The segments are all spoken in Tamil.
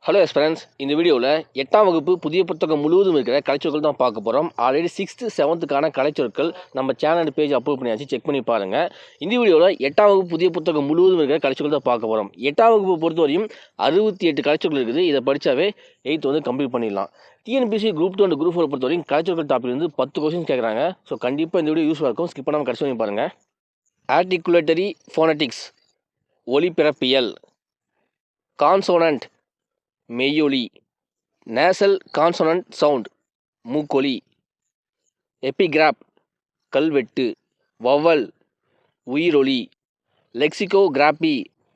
ஹலோ எஸ்பிரன்ஸ், இந்த வீடியோவில் 8ஆம் வகுப்பு புதிய புத்தகம் முழுவதும் இருக்கிற கலைச்சொற்கள் தான் பார்க்க போகிறோம். ஆல்ரெடி 6th 7th கலைச்சொற்கள் நம்ம சேனல் பேஜ் அப்லோட் பண்ணியாச்சு, செக் பண்ணி பாருங்கள். இந்த வீடியோவில் 8ஆம் வகுப்பு புதிய புத்தகம் முழுவதும் இருக்கிற கலைச்சொற்கள் தான் பார்க்க போகிறோம். 8ஆம் வகுப்பு பொறுத்தவரையும் 68 கலைச்சொற்கள் இருக்குது. இதை படித்தாவே 8th வந்து கம்ப்ளீட் பண்ணிடலாம். டிஎன்பிசி குரூப் 2 அண்ட் குரூப் 4 பொறுத்தவரையும் கலைச்சொற்கள் டாபிக் வந்து 10 கொஸ்டின் கேட்குறாங்க. ஸோ கண்டிப்பாக இந்த வீடியோ யூஸ்ஃபுல்லாக இருக்கும். ஸ்கிப் பண்ணாமல் கடைசி பண்ணி பாருங்கள். ஆர்டிகுலேட்டரி ஃபோனட்டிக்ஸ் ஒலிபிறப்பியல், கான்சோனன்ட் மெய்யொலி, நேசல் கான்சோனன்ட் சவுண்ட் மூக்கொலி, எபிகிராப் கல்வெட்டு, வவ்வல் உயிரொலி, லெக்சிகோகிராபி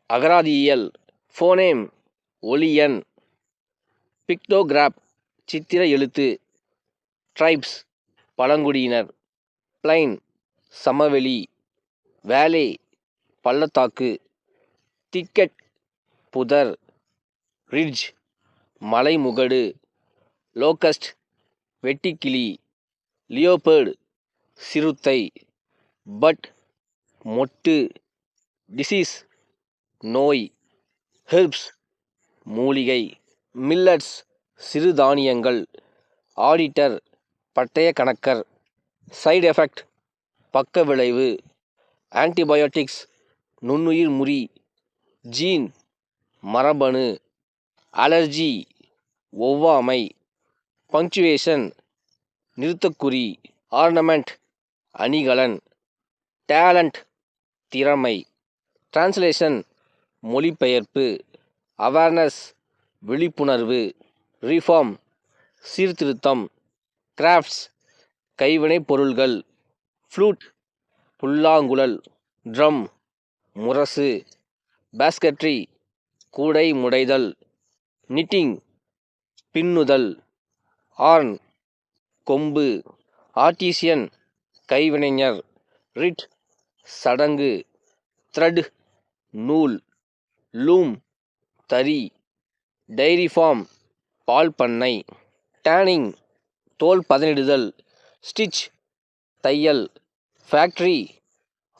அகராதியியல், ஃபோனேம் ஒலியன், பிக்டோகிராப் சித்திர எழுத்து, ட்ரைப்ஸ் பழங்குடியினர், பிளைன் சமவெளி, வேலே பள்ளத்தாக்கு, திக்கெட் புதர், ரிட்ஜ் மலைமுகடு, லோக்கஸ்ட் வெட்டுக்கிளி, லியோபர்டு சிறுத்தை, பட் மொட்டு, டிசீஸ் நோய், ஹெர்ப்ஸ் மூலிகை, மில்லட்ஸ் சிறுதானியங்கள், ஆடிட்டர் பட்டய கணக்கர், சைடு எஃபெக்ட் பக்க விளைவு, ஆன்டிபயோட்டிக்ஸ் நுண்ணுயிர் முறி, ஜீன் மரபணு, அலர்ஜி ஒவ்வாமை, பங்க்சுவேஷன் நிறுத்தக்குறி, ஆர்னமெண்ட் அணிகலன், டேலண்ட் திறமை, டிரான்ஸ்லேஷன் மொழிபெயர்ப்பு, அவேர்னஸ் விழிப்புணர்வு, ரிஃபார்ம் சீர்திருத்தம், கிராஃப்ட்ஸ் கைவினைப் பொருள்கள், ஃப்ளூட் புல்லாங்குழல், ட்ரம் முரசு, பாஸ்கட்ரி கூடை முடைதல், நிட்டிங் பின்னுதல், ஆர்ன் கொம்பு, ஆர்டிசியன் கைவினைஞர், ரிட் சடங்கு, த்ரெட் நூல், லூம் தறி, டைரி ஃபார்ம் பால் பண்ணை, டேனிங் தோல் பதனிடுதல், ஸ்டிச் தையல், ஃபேக்டரி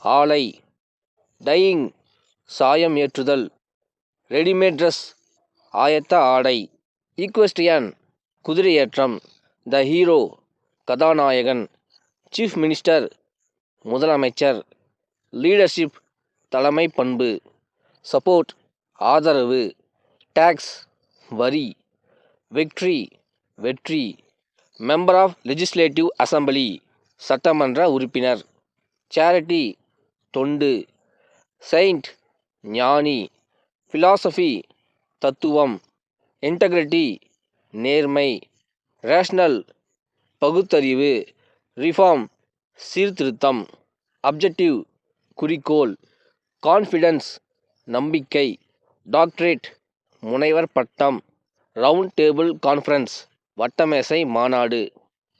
ஆலை, டையிங் சாயம் ஏற்றுதல், ரெடிமேட் ட்ரெஸ் ஆயத்த ஆடை, ஈக்வெஸ்ட்ரியன் குதிரையேற்றம், த ஹீரோ கதாநாயகன், சீஃப் மினிஸ்டர் முதலமைச்சர், லீடர்ஷிப் தலைமை பண்பு, சப்போர்ட் ஆதரவு, டேக்ஸ் வரி, விக்ட்ரி வெற்றி, மெம்பர் ஆஃப் லெஜிஸ்லேட்டிவ் அசம்பிளி சட்டமன்ற உறுப்பினர், சேரிட்டி தொண்டு, செயின்ட் ஞானி, ஃபிலாசபி தத்துவம், இன்டெகிரிட்டி நேர்மை, ரேஷனல் பகுத்தறிவு, ரிஃபார்ம் சீர்திருத்தம், அப்ஜெக்டிவ் குறிக்கோள், கான்ஃபிடன்ஸ் நம்பிக்கை, டாக்டரேட் முனைவர் பட்டம், ரவுண்ட் டேபிள் கான்ஃபரன்ஸ் வட்டமேசை மாநாடு,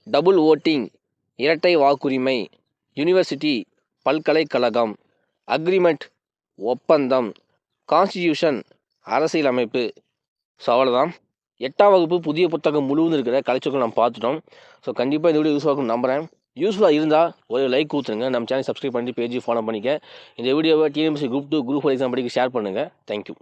டபுள் ஓட்டிங் இரட்டை வாக்குரிமை, யூனிவர்சிட்டி பல்கலைக்கழகம், அக்ரிமெண்ட் ஒப்பந்தம், கான்ஸ்டிடியூஷன் அரசியலமைப்பு. ஸோ அவ்வளோதான். 8ஆம் வகுப்பு புதிய புத்தகம் முழுவதும் இருக்கிற கலைச்சொற்கள் நம்ம பார்த்துட்டோம். ஸோ கண்டிப்பாக இந்த வீடியோ யூஸ்ஃபுல்லாக இருக்கும் நம்புகிறேன். யூஸ்ஃபுல்லாக இருந்தால் ஒரு லைக் கொடுத்துருங்க. நம்ம சேனல் சப்ஸ்கிரைப் பண்ணி பேஜ் ஃபாலோ பண்ணிக்க. இந்த வீடியோவை டிஎன்பிசி குரூப் 2 குரூப் 4 எக்ஸாம் படிக்க ஷேர் பண்ணுங்கள். தேங்க்யூ.